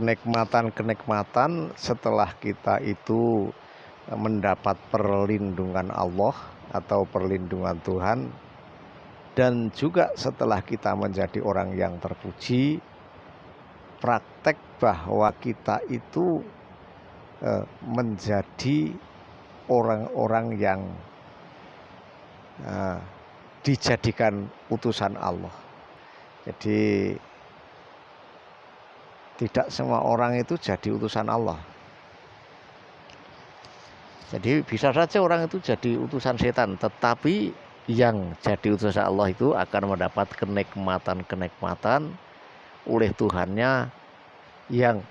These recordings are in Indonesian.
kenikmatan-kenikmatan setelah kita itu mendapat perlindungan Allah atau perlindungan Tuhan, dan juga setelah kita menjadi orang yang terpuji, praktek bahwa kita itu menjadi orang-orang yang dijadikan utusan Allah. Jadi tidak semua orang itu jadi utusan Allah. Jadi bisa saja orang itu jadi utusan setan, tetapi yang jadi utusan Allah itu akan mendapat kenikmatan-kenikmatan oleh Tuhannya yang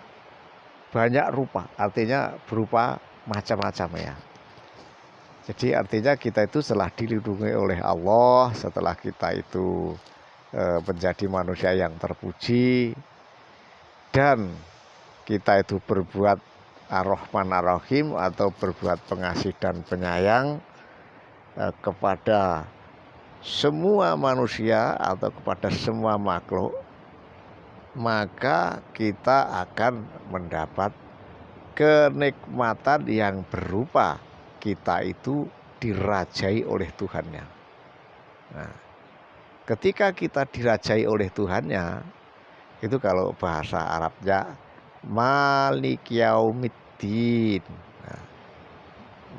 banyak rupa, artinya berupa macam-macam ya. Jadi artinya kita itu setelah dilindungi oleh Allah, setelah kita itu menjadi manusia yang terpuji, dan kita itu berbuat Ar-Rahman Ar-Rahim atau berbuat pengasih dan penyayang kepada semua manusia atau kepada semua makhluk, maka kita akan mendapat kenikmatan yang berupa kita itu dirajai oleh Tuhannya. Nah, ketika kita dirajai oleh Tuhannya, itu kalau bahasa Arabnya Malik Yaumiddin. Nah,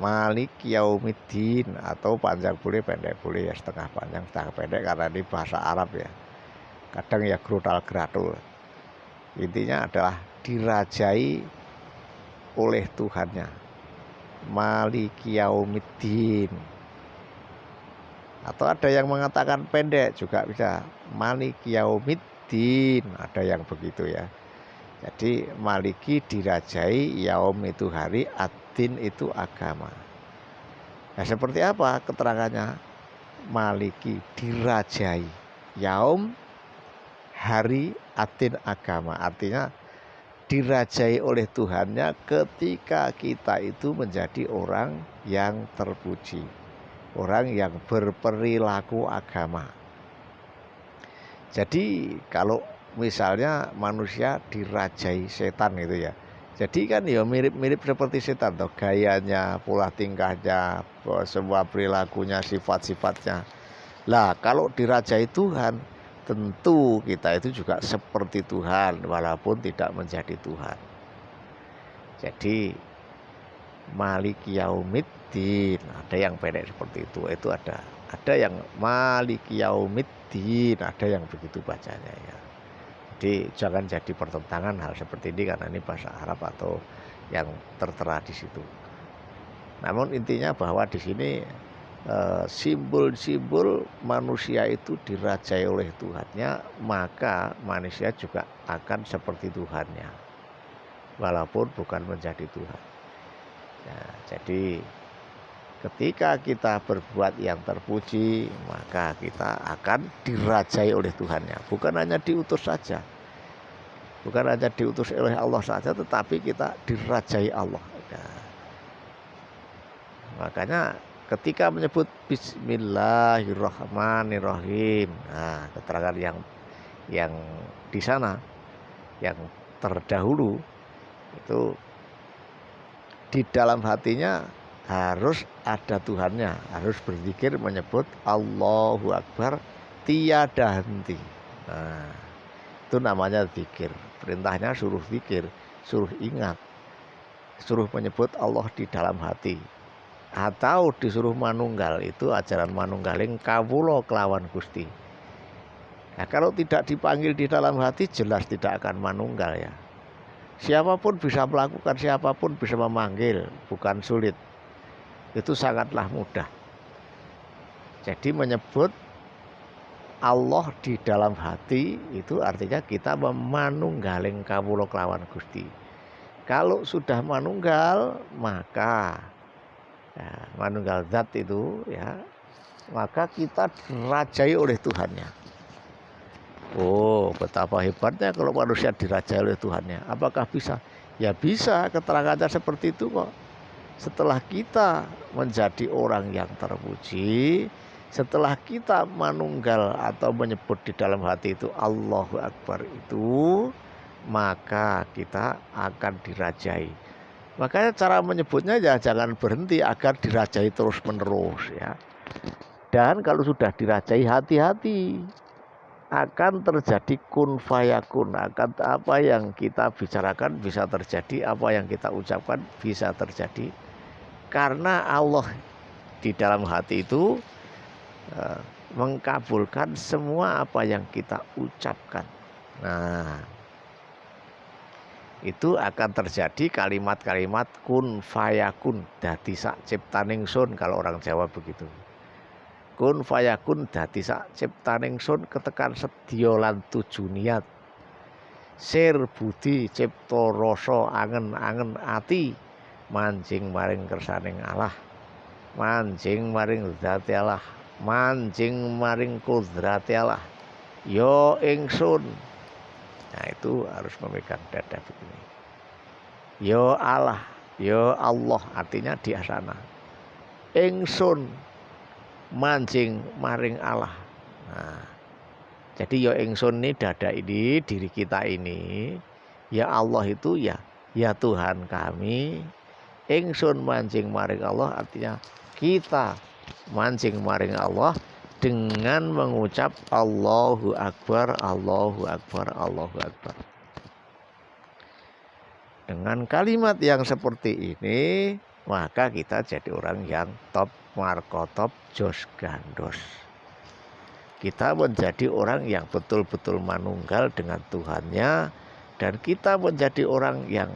Malik Yaumiddin, atau panjang boleh, pendek boleh, ya setengah panjang setengah pendek, karena ini bahasa Arab ya. Kadang ya grutal gratul. Intinya adalah dirajai oleh Tuhannya. Malik Yaumiddin. Atau ada yang mengatakan pendek juga bisa, Malik Yaumiddin, ada yang begitu ya. Jadi maliki dirajai, yaum itu hari, ad-din itu agama. Nah, seperti apa keterangannya? Maliki dirajai, yaum hari, ad-din agama. Artinya dirajai oleh Tuhannya ketika kita itu menjadi orang yang terpuji, orang yang berperilaku agama. Jadi kalau misalnya manusia dirajai setan gitu ya, jadi kan ya mirip-mirip seperti setan toh, gayanya, pola tingkahnya, semua perilakunya, sifat-sifatnya. Lah kalau dirajai Tuhan, tentu kita itu juga seperti Tuhan walaupun tidak menjadi Tuhan. Jadi Malik Yaumiddin, ada yang pendek seperti itu ada. Ada yang Malik Yaumiddin, ada yang begitu bacanya ya. Jadi jangan jadi pertentangan hal seperti ini, karena ini bahasa Arab atau yang tertera di situ. Namun intinya bahwa di sini simbol-simbol manusia itu dirajai oleh Tuhannya, maka manusia juga akan seperti Tuhannya, walaupun bukan menjadi Tuhan. Nah, jadi ketika kita berbuat yang terpuji, maka kita akan dirajai oleh Tuhannya. Bukan hanya diutus saja, bukan hanya diutus oleh Allah saja, tetapi kita dirajai Allah. Nah, makanya ketika menyebut Bismillahirrahmanirrahim, nah, keterangan yang di sana yang terdahulu itu di dalam hatinya harus ada Tuhannya, harus berzikir menyebut Allahu Akbar tiada henti. Nah, itu namanya zikir. Perintahnya suruh zikir, suruh ingat, suruh menyebut Allah di dalam hati. Atau disuruh manunggal, itu ajaran manunggaling kawula kelawan Gusti. Nah, kalau tidak dipanggil di dalam hati, jelas tidak akan manunggal ya. Siapapun bisa melakukan, siapapun bisa memanggil, bukan sulit. Itu sangatlah mudah. Jadi menyebut Allah di dalam hati itu artinya kita memanunggaling kawula kelawan Gusti. Kalau sudah manunggal, maka ya, manunggal zat itu ya, maka kita dirajai oleh Tuhannya. Oh, betapa hebatnya kalau manusia dirajai oleh Tuhannya. Apakah bisa? Ya bisa, keterangannya seperti itu kok. Setelah kita menjadi orang yang terpuji, setelah kita manunggal atau menyebut di dalam hati itu Allahu Akbar itu, maka kita akan dirajai. Makanya cara menyebutnya ya jangan berhenti agar dirajai terus menerus ya. Dan kalau sudah dirajai, hati-hati, akan terjadi kun fayakun. Akan apa yang kita bicarakan bisa terjadi, apa yang kita ucapkan bisa terjadi. Karena Allah di dalam hati itu mengkabulkan semua apa yang kita ucapkan. Nah, itu akan terjadi kalimat-kalimat kun fayakun, dadi sak ciptaning sun, kalau orang Jawa begitu. Kun fayakun dadi sak ciptaning sun, ketekan sedya lan tuju niat. Sir budi cipta rasa angen-angen ati, manjing maring kersaning Allah, manjing maring zati Allah, manjing maring kudrati Allah. Yo ingsun. Nah, itu harus memegang dada begini. Yo Allah, yo Allah, artinya di sana. Ingsun manjing maring Allah. Nah, jadi ya ingsun ini, dada ini, diri kita ini, ya Allah itu ya Tuhan kami. Ingsun manjing maring Allah, artinya kita mancing maring Allah dengan mengucap Allahu Akbar, Allahu Akbar, Allahu Akbar. Dengan kalimat yang seperti ini, maka kita jadi orang yang top markotop jos gandos. Kita menjadi orang yang betul-betul manunggal dengan Tuhannya, dan kita menjadi orang yang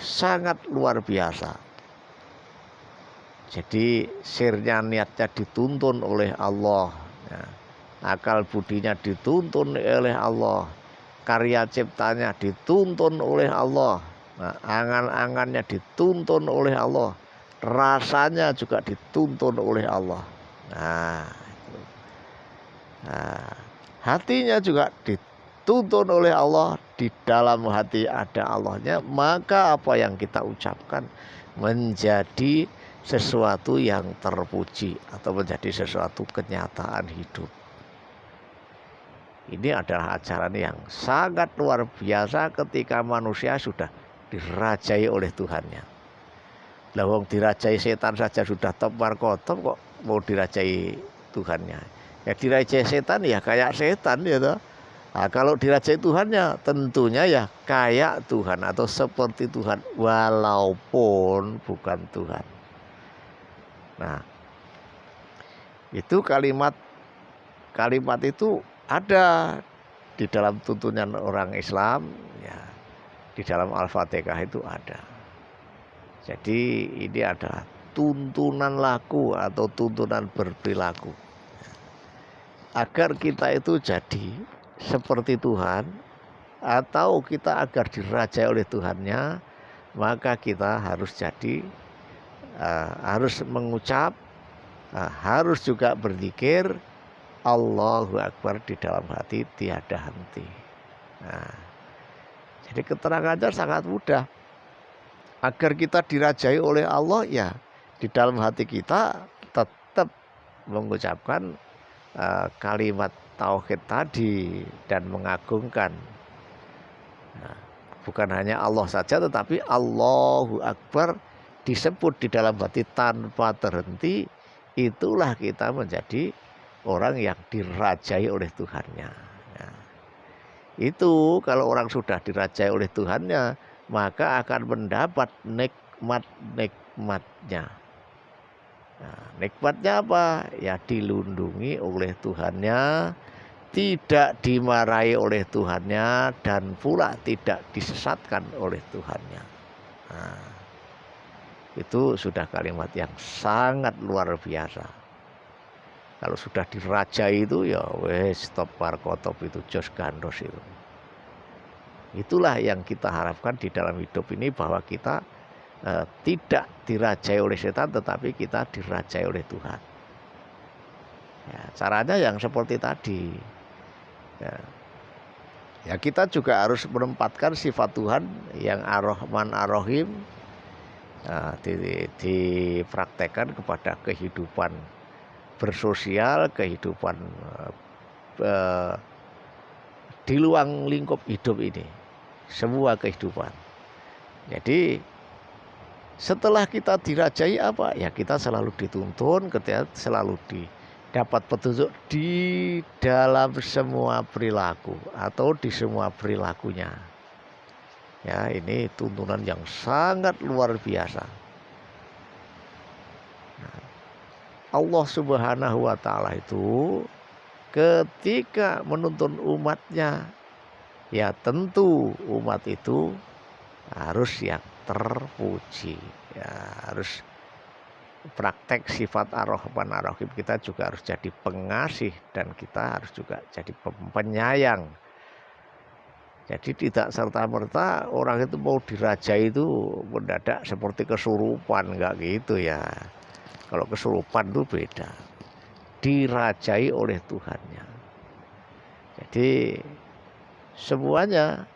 sangat luar biasa. Jadi sirnya, niatnya dituntun oleh Allah, ya. Akal budinya dituntun oleh Allah, karya ciptanya dituntun oleh Allah, nah, angan-angannya dituntun oleh Allah, rasanya juga dituntun oleh Allah. Nah, hatinya juga dituntun oleh Allah. Di dalam hati ada Allahnya, maka apa yang kita ucapkan menjadi sesuatu yang terpuji atau menjadi sesuatu kenyataan hidup. Ini adalah ajaran yang sangat luar biasa ketika manusia sudah dirajai oleh Tuhannya. Lah wong dirajai setan saja sudah top markotop, kok mau dirajai Tuhannya? Ya dirajai setan ya kayak setan ya toh. Nah, kalau dirajai Tuhannya tentunya ya kayak Tuhan atau seperti Tuhan walaupun bukan Tuhan. Nah, itu kalimat itu ada di dalam tuntunan orang Islam, ya, di dalam Al-Fatihah itu ada. Jadi ini adalah tuntunan laku atau tuntunan berperilaku, agar kita itu jadi seperti Tuhan, atau kita agar dirajai oleh Tuhannya, maka kita harus jadi harus mengucap, harus juga berzikir Allahu Akbar di dalam hati tiada henti. Nah, jadi keterangannya sangat mudah. Agar kita dirajai oleh Allah, ya di dalam hati kita tetap mengucapkan kalimat tauhid tadi dan mengagungkan. Nah, bukan hanya Allah saja, tetapi Allahu Akbar disebut di dalam hati tanpa terhenti. Itulah kita menjadi orang yang dirajai oleh Tuhannya. Nah, itu kalau orang sudah dirajai oleh Tuhannya, maka akan mendapat nikmat-nikmatnya. Nah, nikmatnya apa? Ya dilindungi oleh Tuhannya, tidak dimarahi oleh Tuhannya, dan pula tidak disesatkan oleh Tuhannya. Nah, itu sudah kalimat yang sangat luar biasa. Kalau sudah dirajai itu ya wes stop markotop, itu jos gandos itu. Itulah yang kita harapkan di dalam hidup ini, bahwa kita tidak dirajai oleh setan, tetapi kita dirajai oleh Tuhan. Ya, caranya yang seperti tadi. Ya, kita juga harus menempatkan sifat Tuhan yang Ar-Rahman Ar-Rahim, dipraktekkan kepada kehidupan bersosial, kehidupan di luar lingkup hidup ini. semua kehidupan. Jadi setelah kita dirajai apa? Ya kita selalu dituntun, kita selalu dapat petunjuk di dalam semua perilaku atau di semua perilakunya. Ya, ini tuntunan yang sangat luar biasa. Nah, Allah Subhanahu wa Ta'ala itu ketika menuntun umatnya, ya tentu umat itu harus yang terpuji, ya harus praktek sifat ar-Rahman ar-Rahim. Kita juga harus jadi pengasih dan kita harus juga jadi penyayang. Jadi tidak serta-merta orang itu mau dirajai itu mendadak seperti kesurupan, enggak gitu ya. Kalau kesurupan itu beda, dirajai oleh Tuhannya. Jadi semuanya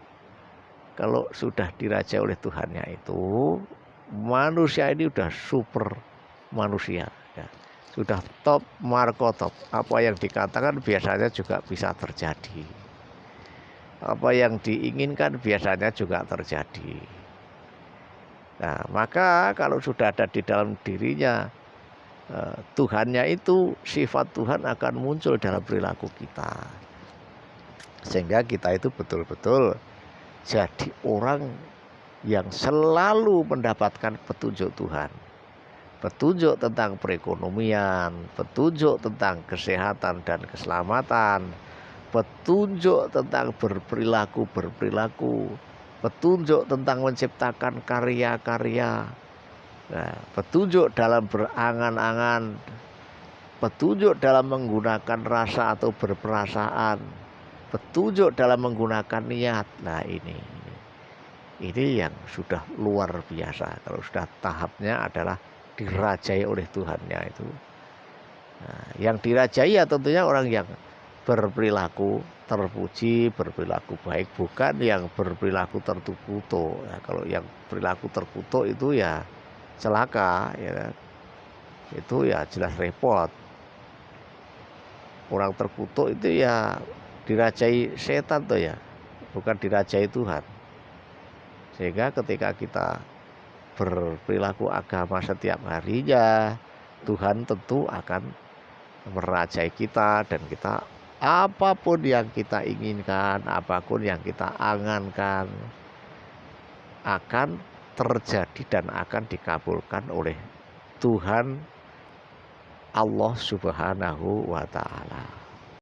kalau sudah dirajai oleh Tuhannya itu, manusia ini udah super manusia, ya. Sudah top markotop. Apa yang dikatakan biasanya juga bisa terjadi. Apa yang diinginkan biasanya juga terjadi. Nah, maka kalau sudah ada di dalam dirinya Tuhannya itu, sifat Tuhan akan muncul dalam perilaku kita. Sehingga kita itu betul-betul jadi orang yang selalu mendapatkan petunjuk Tuhan. Petunjuk tentang perekonomian, petunjuk tentang kesehatan dan keselamatan, petunjuk tentang berperilaku, petunjuk tentang menciptakan karya-karya, nah, petunjuk dalam berangan-angan, petunjuk dalam menggunakan rasa atau berperasaan, petunjuk dalam menggunakan niat. Nah ini yang sudah luar biasa. Kalau sudah tahapnya adalah dirajai oleh Tuhannya itu. Nah, yang dirajai ya tentunya orang yang berperilaku terpuji, berperilaku baik, bukan yang berperilaku terkutuk. Ya, kalau yang perilaku terkutuk itu ya celaka, ya. Itu ya jelas repot. Orang terkutuk itu ya dirajai setan tuh ya, bukan dirajai Tuhan. Sehingga ketika kita berperilaku agama setiap harinya, Tuhan tentu akan merajai kita, dan kita apapun yang kita inginkan, apapun yang kita angankan akan terjadi dan akan dikabulkan oleh Tuhan Allah Subhanahu wa Ta'ala.